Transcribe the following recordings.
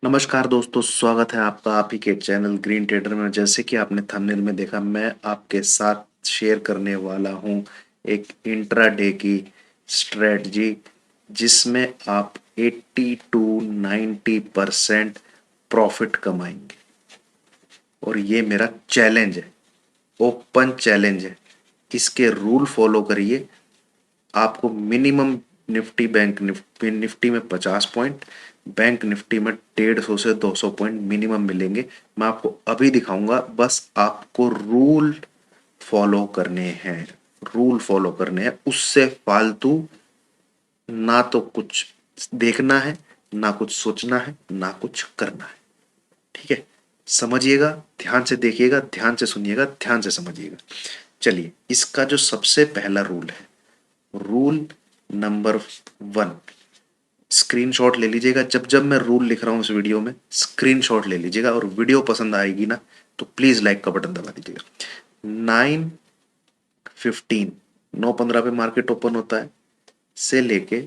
नमस्कार दोस्तों, स्वागत है आपका आप ही के चैनल ग्रीन ट्रेडर में। जैसे कि आपने थंबनेल में देखा, मैं आपके साथ शेयर करने वाला हूं एक इंट्राडे की स्ट्रेटजी जिसमें आप 80 टू 90% प्रॉफिट कमाएंगे। और ये मेरा चैलेंज है, ओपन चैलेंज है। इसके रूल फॉलो करिए। आपको मिनिमम निफ्टी बैंक निफ्टी में 50 पॉइंट, बैंक निफ्टी में 150 से 200 पॉइंट मिनिमम मिलेंगे। मैं आपको अभी दिखाऊंगा, बस आपको रूल फॉलो करने हैं। रूल फॉलो करने हैं, उससे फालतू ना तो कुछ देखना है, ना कुछ सोचना है, ना कुछ करना है। ठीक है, समझिएगा, ध्यान से देखिएगा, ध्यान से सुनिएगा, ध्यान से समझिएगा। चलिए, इसका जो सबसे पहला रूल है, रूल नंबर 1, स्क्रीनशॉट ले लीजिएगा। जब जब मैं रूल लिख रहा हूं इस वीडियो में, स्क्रीनशॉट ले लीजिएगा। और वीडियो पसंद आएगी ना तो प्लीज लाइक का बटन दबा दीजिएगा। 9:15, 9:15 पे मार्केट ओपन होता है से लेके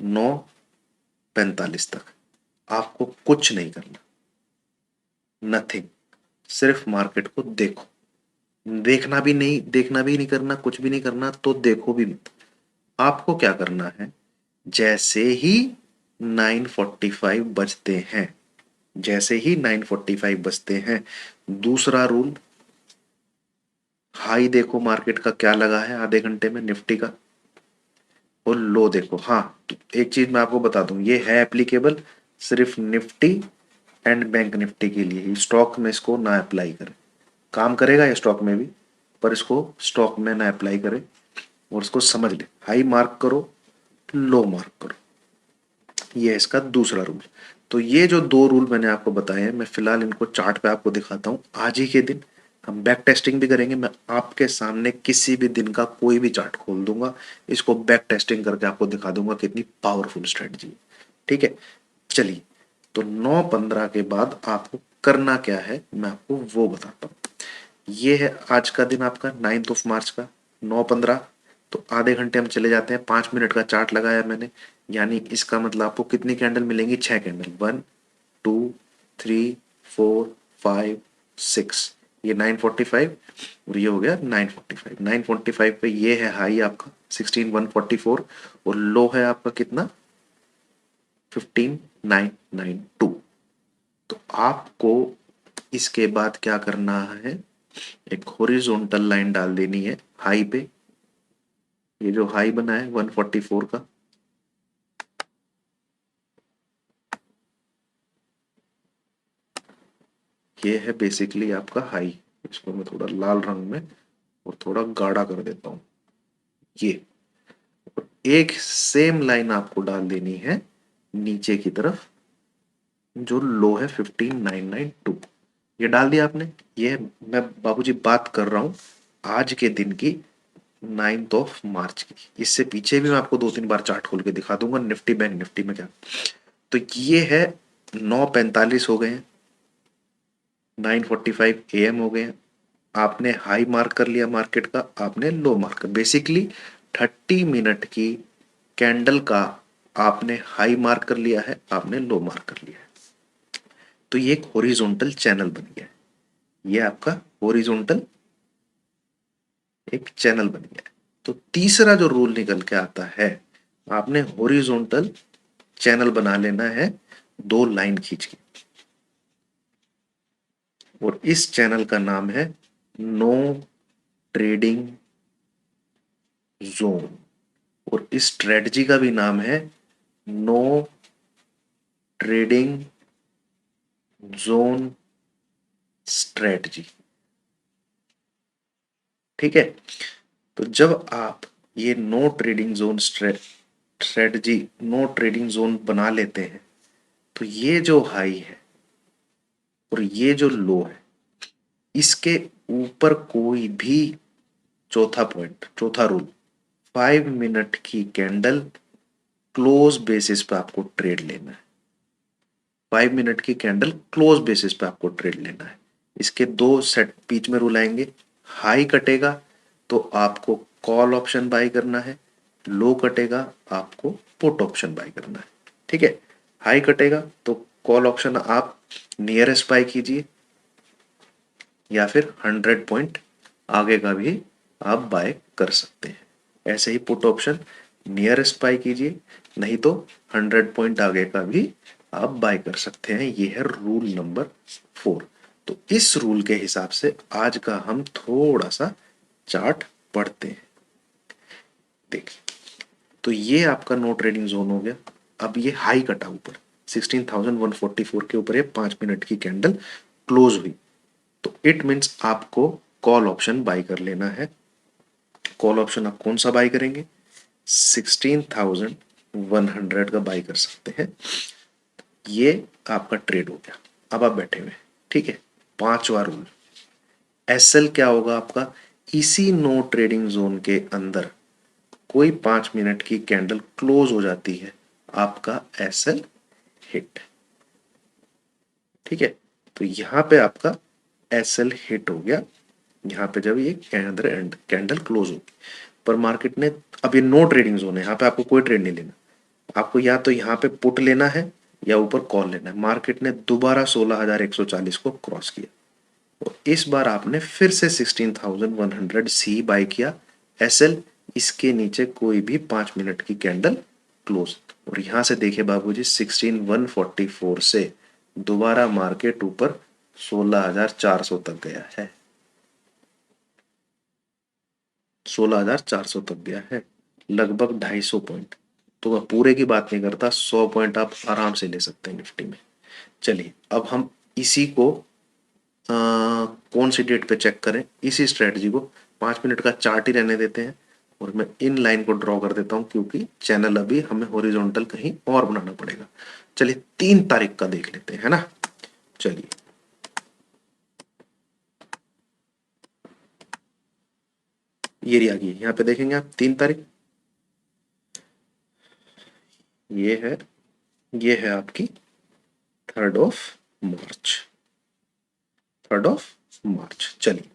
9:45 तक आपको कुछ नहीं करना, नथिंग। सिर्फ मार्केट को देखो। देखना भी नहीं करना, कुछ भी नहीं करना, तो देखो भी मत। आपको क्या करना है, जैसे ही 9:45 बजते हैं, जैसे ही 9:45 बजते हैं, दूसरा रूल, हाई देखो मार्केट का क्या लगा है आधे घंटे में निफ्टी का, और लो देखो। हाँ, तो एक चीज मैं आपको बता दूं, ये है एप्लीकेबल सिर्फ निफ्टी एंड बैंक निफ्टी के लिए ही। स्टॉक में इसको ना अप्लाई करें। काम करेगा ये स्टॉक में भी, पर इसको स्टॉक में ना अप्लाई करें। और इसको समझ ले, हाई मार्क करो, लो मार्क करो। ये है इसका दूसरा रूल। तो ये जो दो रूल मैंने आपको बताए हैं, मैं फिलहाल इनको चार्ट पे आपको दिखाता हूं। आज ही के दिन हम बैक टेस्टिंग भी करेंगे। मैं आपके सामने किसी भी दिन का कोई भी चार्ट खोल दूंगा, इसको बैक टेस्टिंग करके आपको दिखा दूंगा कितनी पावरफुल स्ट्रेटजी है। ठीक है, चलिए। तो 9:15 के बाद आपको करना क्या है, मैं आपको वो बताता हूँ। ये है आज का दिन आपका, 9 मार्च का, 9:15। तो आधे घंटे हम चले जाते हैं। 5 मिनट का चार्ट लगाया मैंने, यानी इसका मतलब आपको कितनी कैंडल मिलेंगी? 6 कैंडल। 1, 2, 3, 4, 5, 6। ये 9:45 और ये हो गया 9:45। 9:45 पे ये है हाई आपका 16,144, और लो है आपका कितना? 15,992। तो आपको इसके बाद क्या करना है, एक हॉरिजॉन्टल लाइन डाल देनी है हाई पे। ये जो हाई बना है 144 का, ये है बेसिकली आपका हाई। इसको मैं थोड़ा लाल रंग में और थोड़ा गाढ़ा कर देता हूं। ये एक सेम लाइन आपको डाल देनी है नीचे की तरफ, जो लो है 15,992। ये डाल दिया आपने। ये मैं बाबूजी बात कर रहा हूं आज के दिन की, 9 मार्च की। इससे पीछे भी मैं आपको 2-3 बार चार्ट खोल के दिखा दूंगा निफ्टी बैंक निफ्टी में क्या। तो ये है 9:45 हो गए हैं, 9:45 AM हो गए हैं। आपने हाई मार्क कर लिया मार्केट का, आपने लो मार्क कर, बेसिकली 30 मिनट की कैंडल का आपने हाई मार्क कर लिया है, आपने लो मार्क कर लिया है। तो ये एक हॉरिजॉन्टल चैनल बन गया है। ये आपका हॉरिजॉन्टल एक चैनल बन गया है। तो तीसरा जो रूल निकल के आता है, आपने हॉरिजॉन्टल चैनल बना लेना है, दो लाइन खींच के। और इस चैनल का नाम है नो ट्रेडिंग जोन। और इस स्ट्रेटजी का भी नाम है नो ट्रेडिंग जोन स्ट्रेटजी। ठीक है, तो जब आप ये no trading zone strategy, no trading zone बना लेते हैं, तो ये जो हाई है और ये जो लो है, इसके ऊपर कोई भी, चौथा पॉइंट, चौथा रूल, 5 मिनट की कैंडल क्लोज बेसिस पे आपको ट्रेड लेना है। 5 मिनट की कैंडल क्लोज बेसिस पे आपको ट्रेड लेना है। इसके दो सेट बीच में रूल आएंगे। हाई कटेगा तो आपको कॉल ऑप्शन बाय करना है, लो कटेगा आपको पुट ऑप्शन बाय करना है। ठीक है, हाई कटेगा तो कॉल ऑप्शन आप नियरेस्ट बाय कीजिए या फिर 100 पॉइंट आगे का भी आप बाय कर सकते हैं। ऐसे ही पुट ऑप्शन नियरेस्ट बाय कीजिए, नहीं तो 100 पॉइंट आगे का भी आप बाय कर सकते हैं। ये है रूल नंबर 4। तो इस रूल के हिसाब से आज का हम थोड़ा सा चार्ट पढ़ते हैं। देखिए, तो ये आपका नो ट्रेडिंग जोन हो गया। अब ये हाई कटा ऊपर 16,144 के ऊपर ये 5 मिनट की कैंडल क्लोज हुई, तो इट मीन्स आपको कॉल ऑप्शन बाय कर लेना है। कॉल ऑप्शन आप कौन सा बाय करेंगे? 16,100 का बाय कर सकते हैं। ये आपका ट्रेड हो गया। अब आप बैठे हुए, ठीक है। पांचवा रूल, एसएल क्या होगा आपका? इसी नो ट्रेडिंग जोन के अंदर कोई 5 मिनट की कैंडल क्लोज हो जाती है, आपका एसएल हिट। ठीक है, तो यहां पे आपका एसएल हिट हो गया। यहाँ पे जब ये कैंडल क्लोज होगी, पर मार्केट ने, अब ये नो ट्रेडिंग जोन है, यहाँ पे आपको कोई ट्रेड नहीं लेना। आपको या तो यहाँ पे पुट लेना है या ऊपर कॉल लेना है। मार्केट ने दोबारा 16,140 को क्रॉस किया और इस बार आपने फिर से 16,100 सी बाय किया एसएल। इसके नीचे कोई भी 5 मिनट की कैंडल क्लोज, और यहां से देखिए बाबूजी 16,144 से दोबारा मार्केट ऊपर 16,400 तक गया है। 16,400 तक गया है, लगभग 250 पॉइंट। तो मैं पूरे की बात नहीं करता, 100 पॉइंट आप आराम से ले सकते हैं निफ्टी में। चलिए, अब हम इसी को कौन सी डेट पे चेक करें? इसी स्ट्रेटजी को 5 मिनट का चार्ट ही रहने देते हैं और मैं इन लाइन को ड्रॉ कर देता हूं, क्योंकि चैनल अभी हमें हॉरिजॉन्टल कहीं और बनाना पड़ेगा। चलिए 3 तारीख का देख लेते हैं, है ना। चलिए, ये रही आ गई, यहाँ पे देखेंगे आप 3 तारीख। ये है, ये है आपकी 3 मार्च। 3 मार्च। चलिए,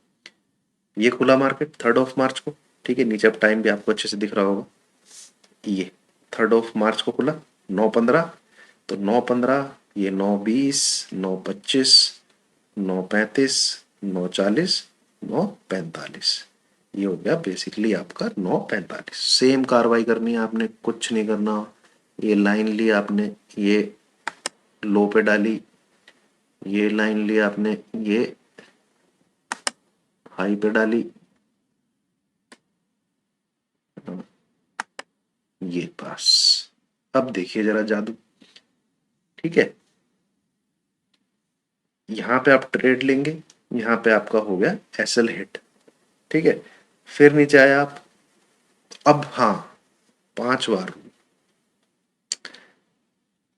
ये खुला मार्केट 3 मार्च को। ठीक है, नीचे अब टाइम भी आपको अच्छे से दिख रहा होगा। ये 3 मार्च को खुला 9:15। तो 9:15, ये 9:20, 9:25, 9:35, 9:40, 9:45। ये हो गया बेसिकली आपका 9:45। सेम कार्रवाई करनी है आपने, कुछ नहीं करना। ये लाइन ली आपने, ये लो पे डाली, ये लाइन ली आपने, ये हाई पे डाली, ये पास। अब देखिए जरा जादू। ठीक है, यहां पे आप ट्रेड लेंगे, यहां पे आपका हो गया एसएल हिट। ठीक है, फिर नीचे आया आप। अब हाँ, पांचवा रूल,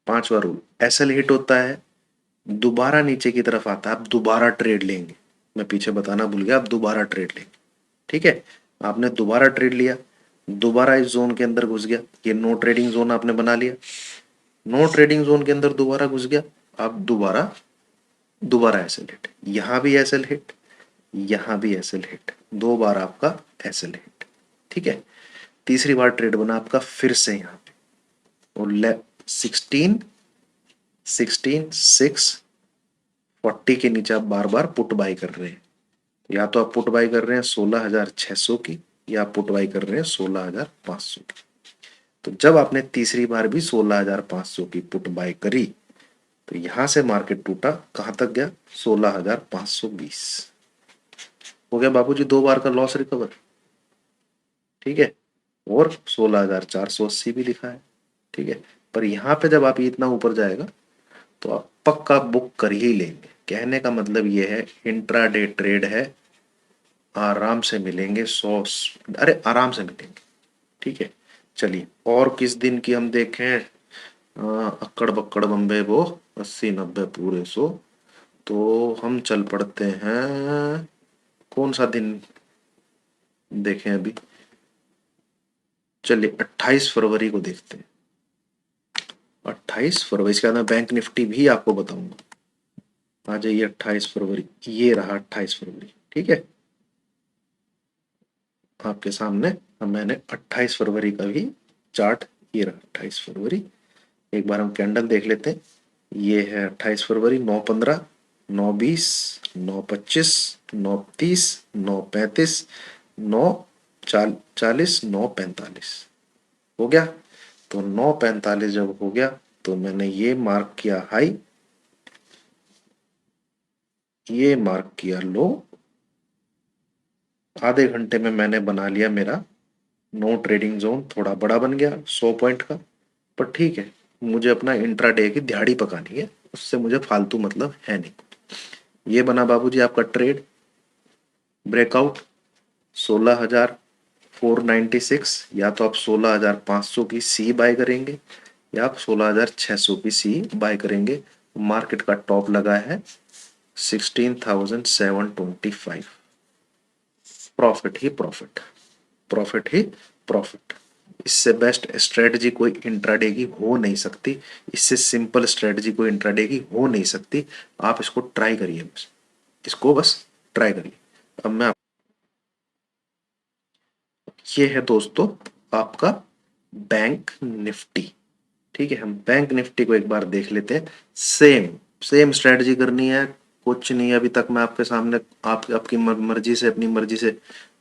पांचवा रूल, एसएल हिट होता है, दोबारा नीचे की तरफ आता है, आप दोबारा ट्रेड लेंगे। मैं पीछे बताना भूल गया, आप दोबारा ट्रेड लेंगे। ठीक है, आपने दोबारा ट्रेड लिया, दोबारा इस जोन के अंदर घुस गया, ये नो ट्रेडिंग जोन आपने बना लिया। नो ट्रेडिंग जोन के अंदर दोबारा घुस गया, आप दोबारा, दोबारा एसएल हिट, यहां भी एसएल हिट, यहां भी एसएल हिट, 2 बार आपका एसएल हिट। ठीक है, तीसरी बार ट्रेड बना आपका फिर से यहाँ पे, और 16,640 के नीचे आप बार बार पुट बाय कर रहे हैं। या तो आप पुट बाय कर रहे हैं 16,600 की, या आप पुट बाय कर रहे हैं 16,500 की। तो जब आपने तीसरी बार भी 16,500 की पुट बाय करी, तो यहां से मार्केट टूटा, कहां तक गया? 16,520। हो गया बाबूजी 2 बार का लॉस रिकवर। ठीक है, और 16,480 भी लिखा है। ठीक है, पर यहां पे जब आप इतना ऊपर जाएगा तो आप पक्का बुक कर ही लेंगे। कहने का मतलब ये है, इंट्राडे ट्रेड है, आराम से मिलेंगे 100, अरे आराम से मिलेंगे। ठीक है, चलिए, और किस दिन की हम देखें? अक्कड़ बक्कड़ बम्बे वो 80 90 पूरे 100। तो हम चल पड़ते हैं, कौन सा दिन देखें अभी? चलिए 28 फरवरी को देखते हैं। 28 फरवरी, इसके बाद मैं बैंक निफ्टी भी आपको बताऊंगा। आ जाइए 28 फरवरी, ये रहा 28 फरवरी। ठीक है, आपके सामने अब मैंने 28 फरवरी का भी चार्ट, ये रहा 28 फरवरी। एक बार हम कैंडल देख लेते हैं। ये है 28 फरवरी, 9:15, 9:20, 9:25, 9:30, 9:35, 9:40, 9:45 हो गया। तो 9:45 जब हो गया तो मैंने ये मार्क किया हाई, ये मार्क किया लो। आधे घंटे में मैंने बना लिया मेरा नो ट्रेडिंग जोन। थोड़ा बड़ा बन गया 100 पॉइंट का, पर ठीक है, मुझे अपना इंट्राडे की दिहाड़ी पकानी है, उससे मुझे फालतू मतलब है नहीं। ये बना बाबूजी आपका ट्रेड ब्रेकआउट 16,496। या तो आप 16,500 की सी बाय करेंगे या आप 16,600 की सी बाय करेंगे। मार्केट का टॉप लगा है 16,725। प्रॉफिट ही प्रॉफिट, प्रॉफिट ही प्रॉफिट। इससे बेस्ट स्ट्रेटजी कोई इंट्राडे की हो नहीं सकती, इससे सिंपल स्ट्रेटजी कोई इंट्राडे की हो नहीं सकती। आप इसको ट्राई करिए, बस इसको बस ट्राई करिए। अब मैं, ये है दोस्तों आपका बैंक निफ्टी। ठीक है, हम बैंक निफ्टी को एक बार देख लेते हैं। सेम सेम स्ट्रेटजी करनी है, कुछ नहीं। अभी तक मैं आपके सामने आपकी मर्जी से, अपनी मर्जी से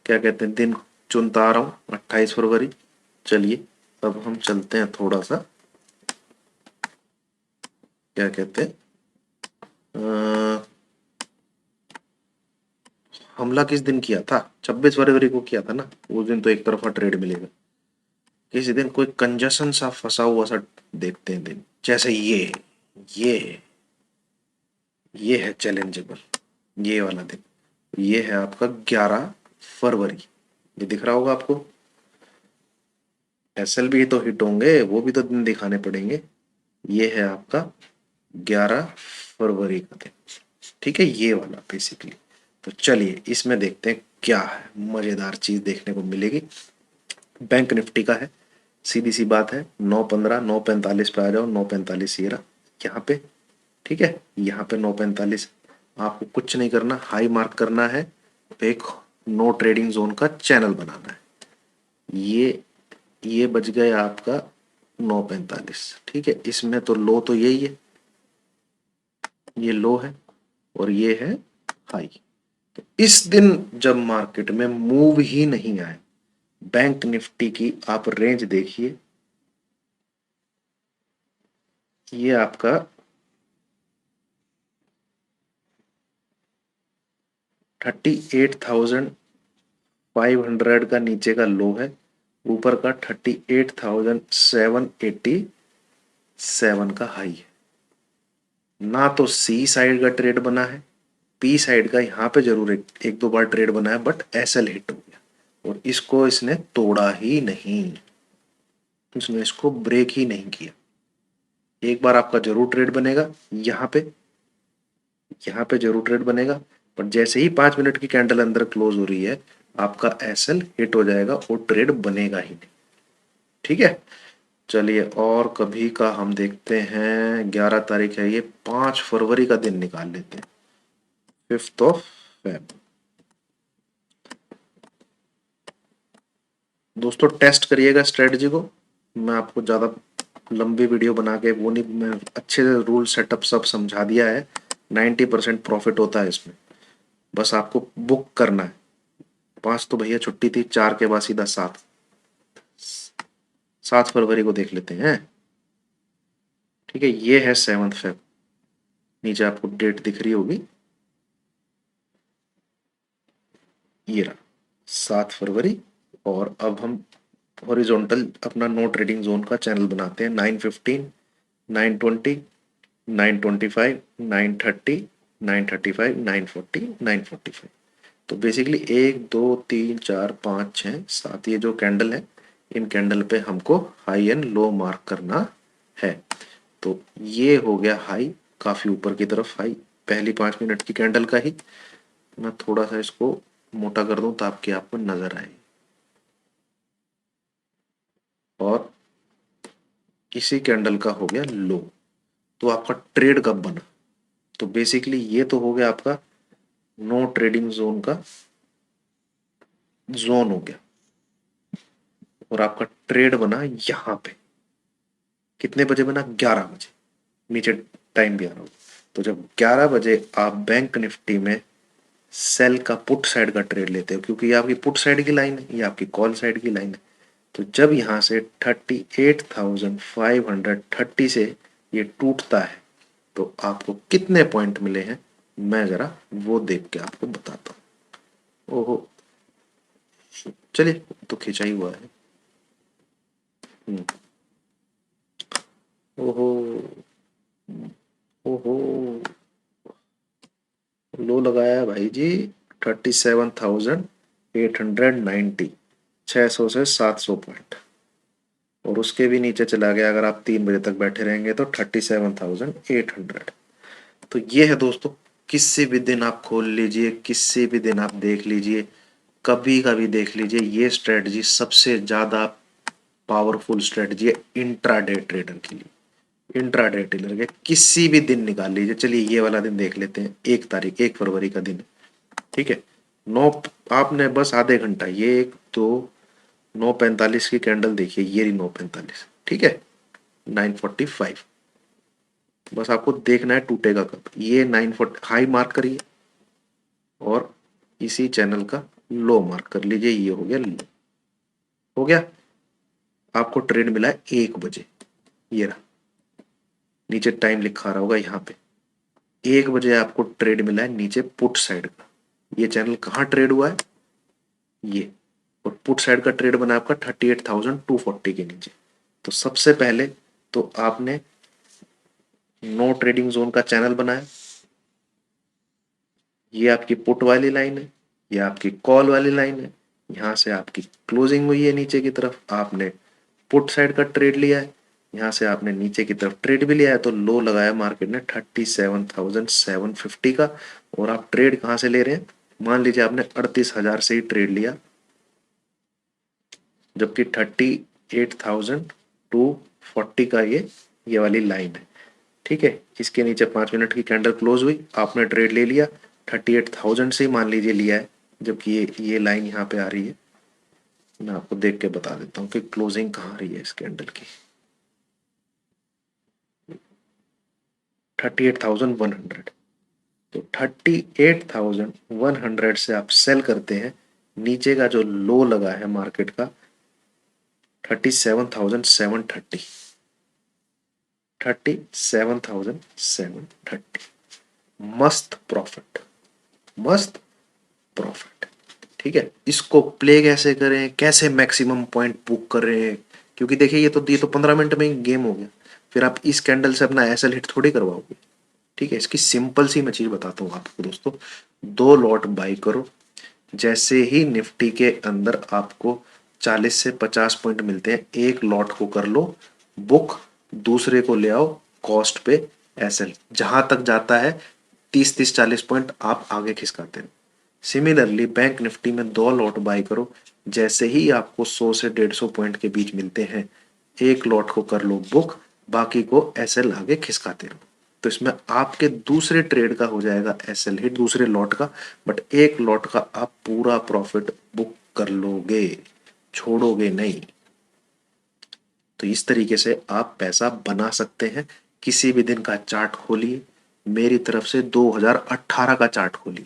क्या कहते हैं दिन चुनता आ रहा हूँ, 28 फरवरी। चलिए अब हम चलते हैं थोड़ा सा, क्या कहते हैं, हमला किस दिन किया था? 26 फरवरी को किया था ना। उस दिन तो एक तरफा ट्रेड मिलेगा। किसी दिन कोई कंजशन सा फंसा हुआ सा देखते हैं दिन, जैसे ये ये है चैलेंजेबल, ये वाला दिन। ये है आपका 11 फरवरी, ये दिख रहा होगा आपको। एसएल भी तो हिट होंगे, वो भी तो दिन दिखाने पड़ेंगे। ये है आपका 11 फरवरी का दिन। ठीक है, ये वाला बेसिकली। तो चलिए इसमें देखते हैं क्या है, मजेदार चीज देखने को मिलेगी। बैंक निफ्टी का है, सीधी सी बात है। 9:15, 9:45 पे आ जाओ। 9:45 ये रहा यहाँ पे। ठीक है, यहाँ पे 9:45। आपको कुछ नहीं करना, हाई मार्क करना है, एक नो ट्रेडिंग जोन का चैनल बनाना है। ये बच गया आपका 9:45। ठीक है, इसमें तो लो तो यही है, ये लो है और ये है हाई। तो इस दिन जब मार्केट में मूव ही नहीं आए, बैंक निफ्टी की आप रेंज देखिए। ये आपका 38,500 का नीचे का लो है, ऊपर का 38,787 का हाई है। ना तो सी साइड का ट्रेड बना है, पी साइड का यहाँ पे जरूर एक दो बार ट्रेड बना है, बट एसएल हिट हो गया और इसको इसने तोड़ा ही नहीं, इसने इसको ब्रेक ही नहीं किया। एक बार आपका जरूर ट्रेड बनेगा यहाँ पे, यहाँ पे जरूर ट्रेड बनेगा, पर जैसे ही 5 मिनट की कैंडल अंदर क्लोज हो रही है, आपका एसएल हिट हो जाएगा और ट्रेड बनेगा ही नहीं। ठीक है, चलिए और कभी का हम देखते हैं। 11 तारीख है, ये 5 फरवरी का दिन निकाल लेते हैं, 5 फेब। दोस्तों टेस्ट करिएगा स्ट्रेटजी को, मैं आपको ज़्यादा लंबी वीडियो बना के वो नहीं, मैं अच्छे से रूल सेटअप सब समझा दिया है। 90% प्रॉफिट होता है इसमें, बस आपको बुक करना है। 5 तो भैया छुट्टी थी, 4 के बाद सीधा 7, 7 फरवरी को देख लेते हैं। ठीक है, ये है 7 फेब, नीचे आपको डेट दिख रही होगी, ये रहा 7 फरवरी। और अब हम हॉरिजॉन्टल अपना नो ट्रेडिंग जोन का चैनल बनाते हैं। 9:15, 9:20, 9:25, 9:30, 9:35, 9:40, 9:45। तो बेसिकली 1 2 3 4 5 6 7 ये जो कैंडल है, इन कैंडल पे हमको हाई एंड लो मार्क करना है। तो ये हो गया हाई, काफी ऊपर की तरफ हाई, पहली 5 मिनट की कैंडल का ही। मैं थोड़ा सा इसको मोटा कर दूं ताकि आपको नजर आए। और इसी कैंडल का हो गया लो। तो आपका ट्रेड कब बना? तो बेसिकली ये तो हो गया आपका नो ट्रेडिंग जोन का जोन हो गया, और आपका ट्रेड बना यहाँ पे। कितने बजे बना? 11 बजे। नीचे टाइम भी आ रहा होगा। तो जब 11 बजे आप बैंक निफ्टी में सेल का पुट साइड का ट्रेड लेते हो, क्योंकि ये आपकी पुट साइड की लाइन है, ये आपकी कॉल साइड की लाइन है, तो जब यहाँ से 38,530 से ये टूटता है तो आपको कितने पॉइंट मिले हैं, मैं जरा वो देख के आपको बताता हूँ। ओहो, चलिए तो खिंचा ही हुआ है। ओहो, ओहो, लो लगाया है भाई जी, 37,890, 600 से 700 पॉइंट, और उसके भी नीचे चला गया। अगर आप 3 बजे तक बैठे रहेंगे तो 37,800। तो ये है दोस्तों, किसी भी दिन आप खोल लीजिए, किसी भी दिन आप देख लीजिए, कभी कभी देख लीजिए, ये स्ट्रेटजी सबसे ज्यादा पावरफुल स्ट्रेटजी है इंट्राडे ट्रेडर के लिए। इंट्राडे ट्रेडर के किसी भी दिन निकाल लीजिए। चलिए ये वाला दिन देख लेते हैं, 1 तारीख, 1 फरवरी का दिन, ठीक है। नौ, आपने बस आधे घंटा, ये एक दो, 9:45 की कैंडल देखिए, ये रही 9:45, ठीक है, 9:45, बस आपको देखना है टूटेगा कब। ये 9:40 हाई मार्क करिए और इसी चैनल का लो मार्क कर लीजिए, ये हो गया लो, हो गया। आपको ट्रेड मिला है 1 बजे, ये रहा, नीचे टाइम लिखा रहा होगा यहाँ पे, 1 बजे आपको ट्रेड मिला है नीचे पुट साइड का। ये चैनल कहाँ ट्रेड हुआ है, ये, और पुट साइड का ट्रेड बना आपका 38,240 के नीचे। तो सबसे पहले तो आपने नो ट्रेडिंग जोन का चैनल बनाया, ये आपकी पुट वाली लाइन है, ये आपकी कॉल वाली लाइन है, यहाँ से आपकी क्लोजिंग हुई है नीचे की तरफ, आपने पुट साइड का ट्रेड लिया है, यहाँ से आपने नीचे की तरफ ट्रेड भी लिया है, तो लो लगाया मार्केट ने 37,750 का। और आप ट्रेड कहाँ से ले रहे हैं, मान लीजिए आपने 38,000 से ही ट्रेड लिया, जबकि 38,240 का ये वाली लाइन है, ठीक है। इसके नीचे 5 मिनट की कैंडल क्लोज हुई, आपने ट्रेड ले लिया 38,000 से ही मान लीजिए लिया है, जबकि ये लाइन यहाँ पे आ रही है। मैं आपको देख के बता देता हूँ कि क्लोजिंग कहाँ आ रही है इस कैंडल की, 38,100। तो 38,100 से आप सेल करते हैं, नीचे का जो लो लगा है मार्केट का 37,730, 37,730, मस्त प्रॉफिट, मस्त प्रॉफिट, ठीक है। इसको प्ले कैसे करें, कैसे मैक्सिमम पॉइंट बुक करें, क्योंकि देखिए ये तो 15 मिनट में ही गेम हो गया, फिर आप इस कैंडल से अपना एसएल हिट थोड़ी करवाओगे, ठीक है। इसकी सिंपल सी मैं चीज बताता हूँ आपको दोस्तों, 2 लॉट बाई करो, जैसे ही निफ्टी के अंदर आपको 40 से 50 पॉइंट मिलते हैं, एक लॉट को कर लो बुक, दूसरे को ले आओ कॉस्ट पे एसएल, जहां तक जाता है 30-30 40 पॉइंट आप आगे खिसकाते हैं। सिमिलरली बैंक निफ्टी में 2 लॉट बाई करो, जैसे ही आपको 100 से 150 पॉइंट के बीच मिलते हैं, एक लॉट को कर लो बुक, बाकी को एसएल आगे खिसकाते रहो। तो इसमें आपके दूसरे ट्रेड का हो जाएगा एसएल हिट, दूसरे लॉट का, बट एक लॉट का आप पूरा प्रॉफिट बुक कर लोगे, छोड़ोगे नहीं। तो इस तरीके से आप पैसा बना सकते हैं। किसी भी दिन का चार्ट खोलिए, मेरी तरफ से 2018 का चार्ट खोलिए,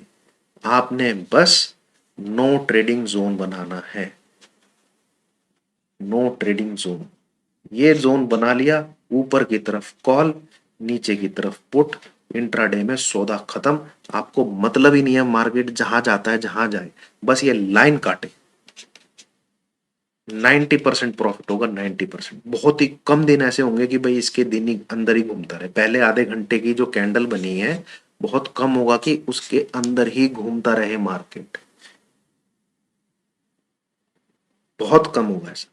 आपने बस नो ट्रेडिंग जोन बनाना है, नो ट्रेडिंग जोन, ये जोन बना लिया, ऊपर की तरफ कॉल, नीचे की तरफ पुट, इंट्राडे में सौदा खत्म। आपको मतलब ही नहीं है मार्केट जहां जाता है, जहां जाए, बस ये लाइन काटे, 90% प्रॉफिट होगा, 90%। बहुत ही कम दिन ऐसे होंगे कि भाई इसके दिन ही अंदर ही घूमता रहे, पहले आधे घंटे की जो कैंडल बनी है बहुत कम होगा कि उसके अंदर ही घूमता रहे मार्केट, बहुत कम होगा ऐसा।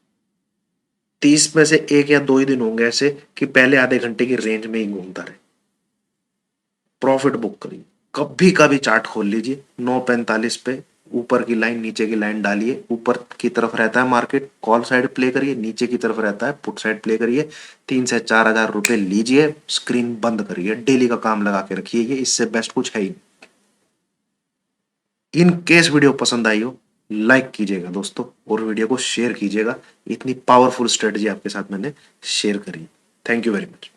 30 में से एक या दो ही दिन होंगे ऐसे कि पहले आधे घंटे की रेंज में ही घूमता रहे। प्रॉफिट बुक करिए, कभी का भी चार्ट खोल लीजिए, 9:45 पे ऊपर की लाइन नीचे की लाइन डालिए, ऊपर की तरफ रहता है मार्केट, कॉल साइड प्ले करिए, नीचे की तरफ रहता है पुट साइड प्ले करिए, 3 से 4 हजार रुपए लीजिए, स्क्रीन बंद करिए, डेली का काम लगा के रखिए, ये इससे बेस्ट कुछ है ही। इन केस वीडियो पसंद आई हो, लाइक कीजिएगा दोस्तों, और वीडियो को शेयर कीजिएगा, इतनी पावरफुल स्ट्रेटजी आपके साथ मैंने शेयर करी। Thank you very much.